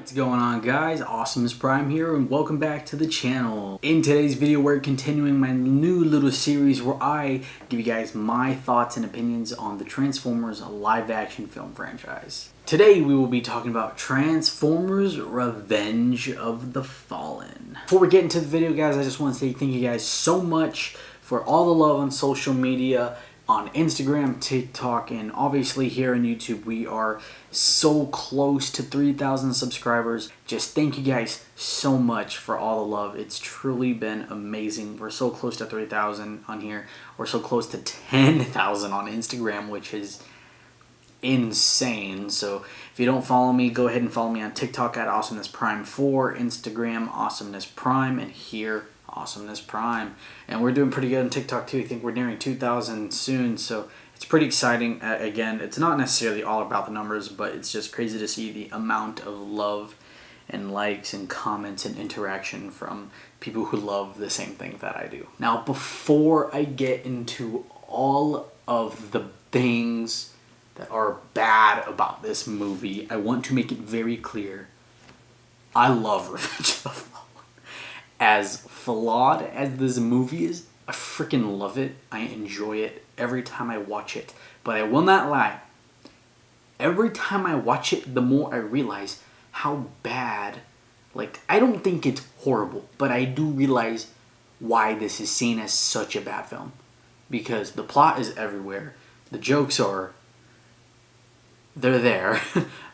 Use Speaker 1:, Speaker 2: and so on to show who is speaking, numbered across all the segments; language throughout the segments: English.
Speaker 1: What's going on, guys? Awesomeness Prime here, and welcome back to the channel. In today's video, we're continuing my new little series where I give you guys my thoughts and opinions on the Transformers live-action film franchise. Today, we will be talking about Transformers Revenge of the Fallen. Before we get into the video, guys, I just want to say thank you guys so much for all the love on social media, on Instagram, TikTok, and obviously here on YouTube. We are so close to 3,000 subscribers. Just thank you guys so much for all the love. It's truly been amazing. We're so close to 3,000 on here. We're so close to 10,000 on Instagram, which is insane. So if you don't follow me, go ahead and follow me on TikTok at AwesomenessPrime4, Instagram AwesomenessPrime, and here Awesomeness Prime. And we're doing pretty good on TikTok too. I think we're nearing 2,000 soon, so it's pretty exciting. Again, it's not necessarily all about the numbers, but it's just crazy to see the amount of love and likes and comments and interaction from people who love the same thing that I do. Now, before I get into all of the things that are bad about this movie, I want to make it very clear, I love Revenge of the Fallen. As flawed as this movie is, I freaking love it. I enjoy it every time I watch it. But I will not lie. Every time I watch it, the more I realize how bad, I don't think it's horrible, but I do realize why this is seen as such a bad film. Because the plot is everywhere. The jokes they're there.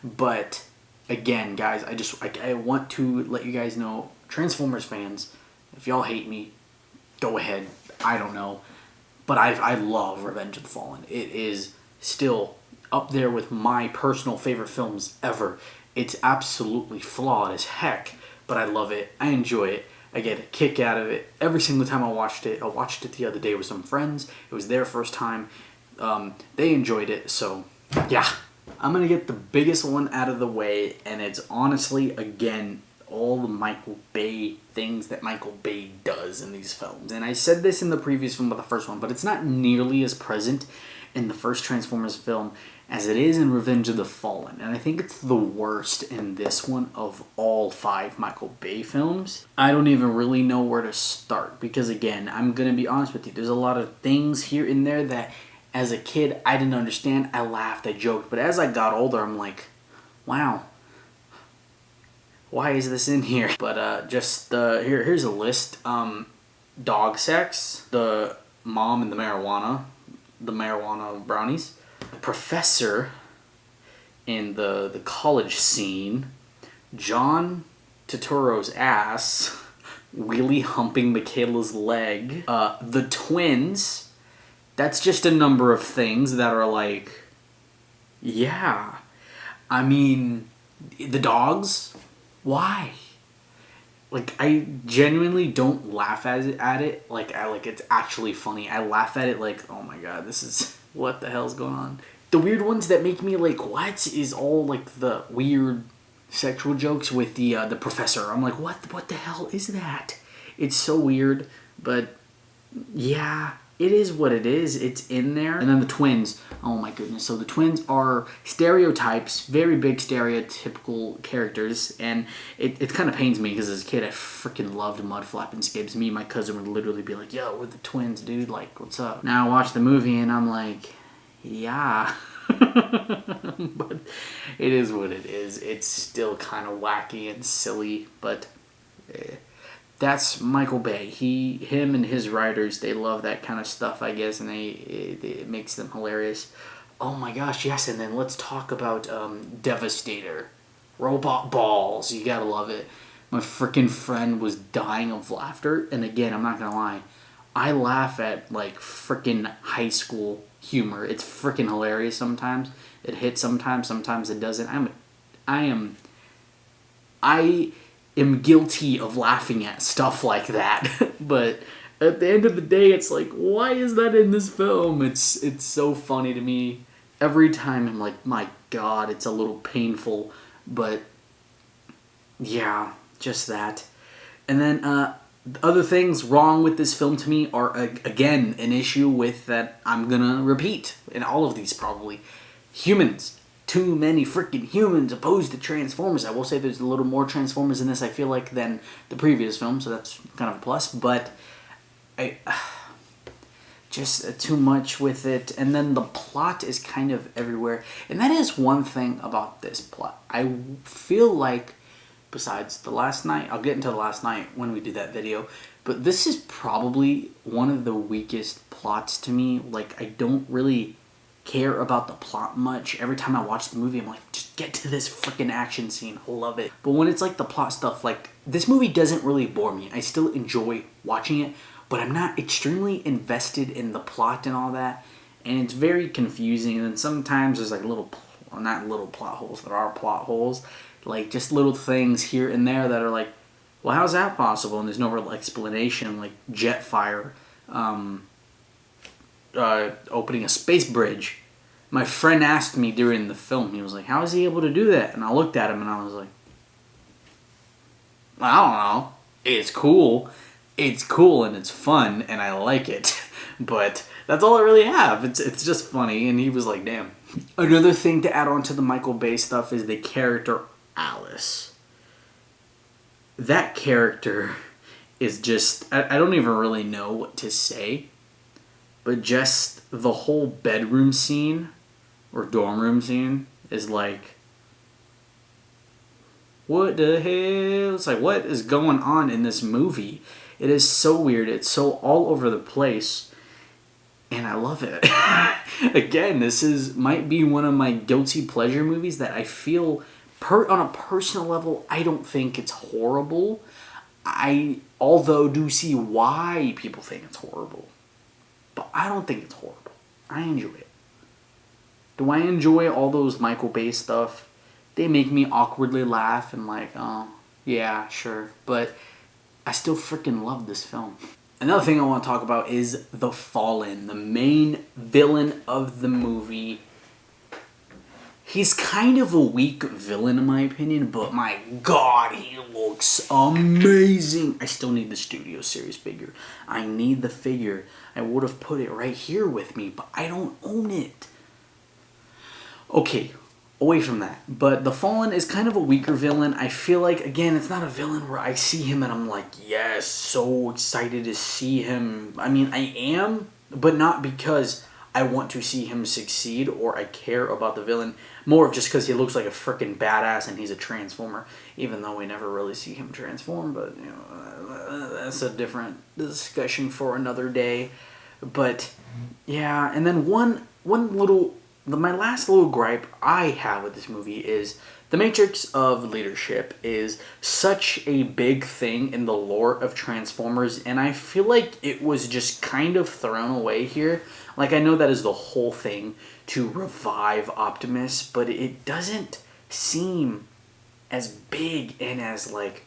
Speaker 1: But again, guys, I want to let you guys know, Transformers fans, if y'all hate me, go ahead. I don't know. But I love Revenge of the Fallen. It is still up there with my personal favorite films ever. It's absolutely flawed as heck, but I love it. I enjoy it. I get a kick out of it every single time I watched it. I watched it the other day with some friends. It was their first time. They enjoyed it, so yeah. I'm going to get the biggest one out of the way, and it's honestly, again, all the Michael Bay things that Michael Bay does in these films. And I said this in the previous film about the first one, but it's not nearly as present in the first Transformers film as it is in Revenge of the Fallen. And I think it's the worst in this one of all 5 Michael Bay films. I don't even really know where to start because, again, I'm going to be honest with you. There's a lot of things here and there that, as a kid, I didn't understand. I laughed, I joked. But as I got older, I'm like, wow. Why is this in here? But here's a list. Dog sex, the mom and the marijuana brownies, the professor in the college scene, John Turturro's ass, wheelie humping Michaela's leg, the twins. That's just a number of things that are like, yeah. I mean, the dogs. Why? I genuinely don't laugh at it. It's actually funny. I laugh at it like, oh my god, this is, what the hell's going on? The weird ones that make me what is all the weird sexual jokes with the professor. I'm like, what the hell is that? It's so weird, but yeah. It is what it is. It's in there. And then the twins. Oh my goodness. So the twins are stereotypes, very big stereotypical characters. And it kind of pains me because as a kid I freaking loved Mudflap and Skips. Me and my cousin would literally be like, yo, we're the twins, dude. What's up? Now I watch the movie and I'm like, yeah. But it is what it is. It's still kind of wacky and silly, but that's Michael Bay. Him and his writers, they love that kind of stuff, I guess, and it makes them hilarious. Oh my gosh, yes, and then let's talk about Devastator. Robot balls, you gotta love it. My freaking friend was dying of laughter, and again, I'm not gonna lie, I laugh at freaking high school humor. It's freaking hilarious sometimes. It hits sometimes it doesn't. I am guilty of laughing at stuff like that, but at the end of the day, it's like, why is that in this film? It's so funny to me. Every time I'm like, my god, it's a little painful, but yeah, just that. And then other things wrong with this film to me are, again, an issue with that I'm gonna repeat in all of these probably. Humans. too many freaking humans opposed to Transformers. I will say there's a little more Transformers in this, I feel like, than the previous film, so that's kind of a plus. But I just too much with it, and then the plot is kind of everywhere. And that is one thing about this plot. I feel like, besides the last night, I'll get into the last night when we do that video, but this is probably one of the weakest plots to me. Like, I don't really care about the plot much. Every time I watch the movie, I'm like, just get to this freaking action scene. I love it. But when it's like the plot stuff, like, this movie doesn't really bore me. I still enjoy watching it, but I'm not extremely invested in the plot and all that. And it's very confusing. And then sometimes there's like little, well, not little plot holes, there are plot holes. Like, just little things here and there that are like, well, how's that possible? And there's no real explanation, like Jetfire opening a space bridge. My friend asked me during the film, he was like, how is he able to do that? And I looked at him and I was like, I don't know. It's cool. It's cool and it's fun and I like it. But that's all I really have. It's just funny. And he was like, damn. Another thing to add on to the Michael Bay stuff is the character Alice. That character is just, I don't even really know what to say, but just the whole bedroom scene or dorm room scene is like, what the hell? It's like, what is going on in this movie? It is so weird. It's so all over the place, and I love it. Again, might be one of my guilty pleasure movies that I feel, on a personal level, I don't think it's horrible. I, although, do see why people think it's horrible. But I don't think it's horrible. I enjoy it. Do I enjoy all those Michael Bay stuff? They make me awkwardly laugh and like, oh, yeah, sure. But I still freaking love this film. Another thing I want to talk about is The Fallen, the main villain of the movie. He's kind of a weak villain in my opinion, but my god, he looks amazing. I still need the Studio Series figure. I need the figure. I would have put it right here with me, but I don't own it. Okay, away from that. But The Fallen is kind of a weaker villain. I feel like, again, it's not a villain where I see him and I'm like, yes, so excited to see him. I mean, I am, but not because I want to see him succeed or I care about the villain. More of just because he looks like a freaking badass and he's a Transformer. Even though we never really see him transform, but you know, that's a different discussion for another day. But yeah, and then one little, my last little gripe I have with this movie is the Matrix of Leadership is such a big thing in the lore of Transformers, and I feel like it was just kind of thrown away here. Like, I know that is the whole thing, to revive Optimus, but it doesn't seem as big and as, like,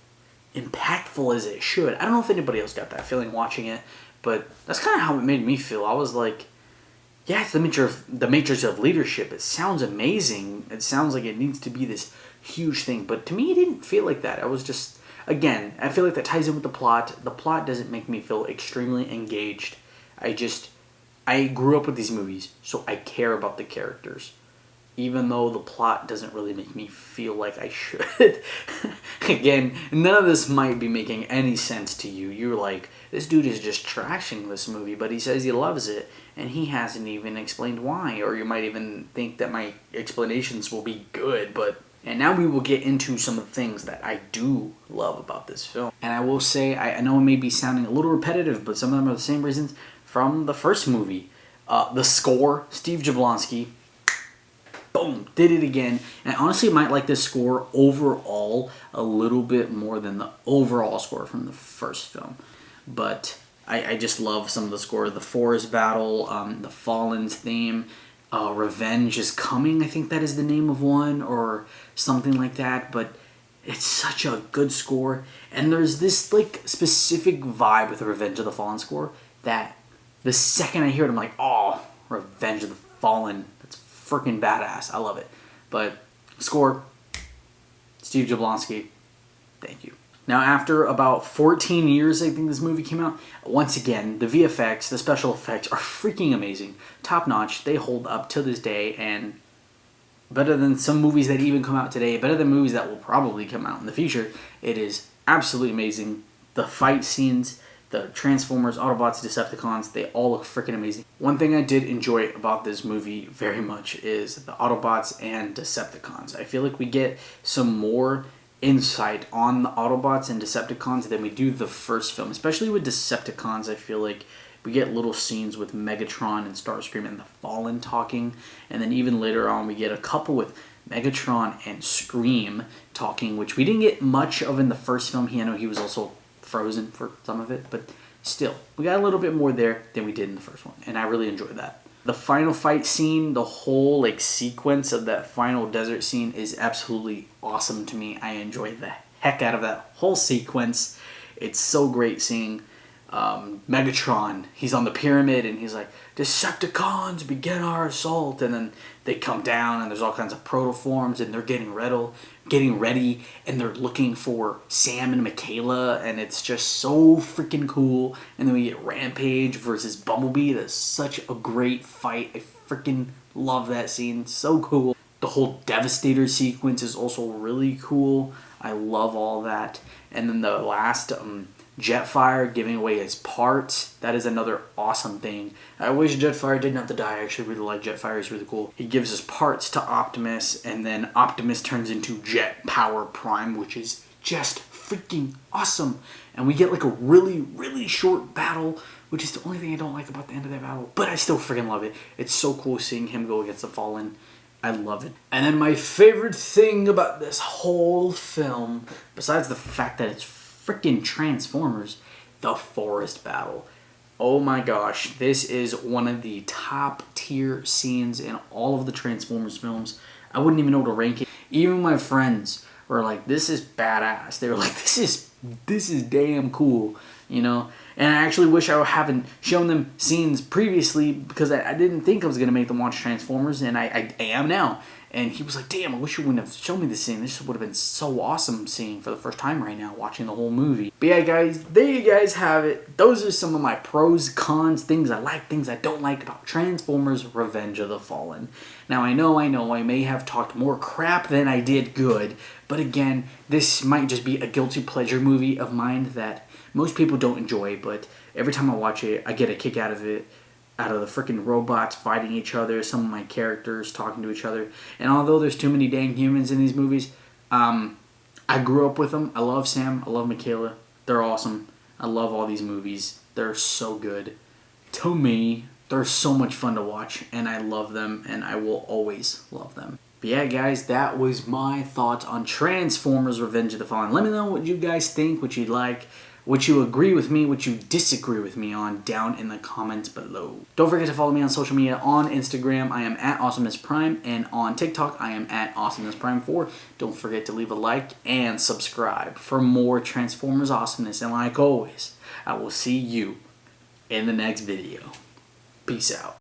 Speaker 1: impactful as it should. I don't know if anybody else got that feeling watching it, but that's kind of how it made me feel. I was like, yeah, it's the Matrix of Leadership. It sounds amazing. It sounds like it needs to be this huge thing. But to me, it didn't feel like that. I was just, again, I feel like that ties in with the plot. The plot doesn't make me feel extremely engaged. I grew up with these movies, so I care about the characters. Even though the plot doesn't really make me feel like I should. Again, none of this might be making any sense to you. You're like, this dude is just trashing this movie, but he says he loves it, and he hasn't even explained why. Or you might even think that my explanations will be good, but... And now we will get into some of the things that I do love about this film. And I will say, I know it may be sounding a little repetitive, but some of them are the same reasons from the first movie. The score, Steve Jablonsky, boom, did it again. And I honestly might like this score overall a little bit more than the overall score from the first film. But I just love some of the score. The Forest Battle, the Fallen's theme, Revenge is Coming, I think that is the name of one, or something like that. But it's such a good score. And there's this like specific vibe with the Revenge of the Fallen score that the second I hear it, I'm like, oh, Revenge of the Fallen. That's freaking badass. I love it. But score, Steve Jablonsky, thank you. Now, after about 14 years, I think this movie came out, once again, the VFX, the special effects are freaking amazing. Top notch. They hold up to this day, and better than some movies that even come out today, better than movies that will probably come out in the future. It is absolutely amazing. The fight scenes, the Transformers, Autobots, Decepticons, they all look freaking amazing. One thing I did enjoy about this movie very much is the Autobots and Decepticons. I feel like we get some more insight on the Autobots and Decepticons than we do the first film. Especially with Decepticons, I feel like we get little scenes with Megatron and Starscream and the Fallen talking. And then even later on, we get a couple with Megatron and Scream talking, which we didn't get much of in the first film. I know he was also frozen for some of it, but still, we got a little bit more there than we did in the first one, and I really enjoyed that. The final fight scene, the whole like sequence of that final desert scene is absolutely awesome to me. I enjoyed the heck out of that whole sequence. It's so great seeing Megatron. He's on the pyramid and he's like, Decepticons, begin our assault. And then they come down and there's all kinds of protoforms and they're getting ready and they're looking for Sam and Michaela, and it's just so freaking cool. And then we get Rampage versus Bumblebee. That's such a great fight. I freaking love that scene. So cool. The whole Devastator sequence is also really cool. I love all that. And then the last Jetfire giving away his parts. That is another awesome thing. I wish Jetfire didn't have to die. I actually really like Jetfire. He's really cool. He gives his parts to Optimus, and then Optimus turns into Jet Power Prime, which is just freaking awesome. And we get like a really, really short battle, which is the only thing I don't like about the end of that battle. But I still freaking love it. It's so cool seeing him go against the Fallen. I love it. And then my favorite thing about this whole film, besides the fact that it's freaking Transformers, the forest battle. Oh my gosh, this is one of the top tier scenes in all of the Transformers films. I wouldn't even know to rank it. Even my friends were like, this is badass. They were like, this is damn cool, you know? And I actually wish I haven't shown them scenes previously, because I didn't think I was going to make them watch Transformers, and I am now. And he was like, damn, I wish you wouldn't have shown me this scene. This would have been so awesome seeing for the first time right now, watching the whole movie. But yeah, guys, there you guys have it. Those are some of my pros, cons, things I like, things I don't like about Transformers Revenge of the Fallen. Now, I know, I may have talked more crap than I did good. But again, this might just be a guilty pleasure movie of mine that most people don't enjoy. But every time I watch it, I get a kick out of it. Out of the freaking robots fighting each other, some of my characters talking to each other. And although there's too many dang humans in these movies, I grew up with them. I love Sam. I love Michaela. They're awesome. I love all these movies. They're so good. To me, they're so much fun to watch, and I love them, and I will always love them. But yeah, guys, that was my thoughts on Transformers Revenge of the Fallen. Let me know what you guys think, what you like, what you agree with me, what you disagree with me on down in the comments below. Don't forget to follow me on social media. On Instagram, I am at AwesomenessPrime, and on TikTok, I am at AwesomenessPrime4. Don't forget to leave a like and subscribe for more Transformers awesomeness. And like always, I will see you in the next video. Peace out.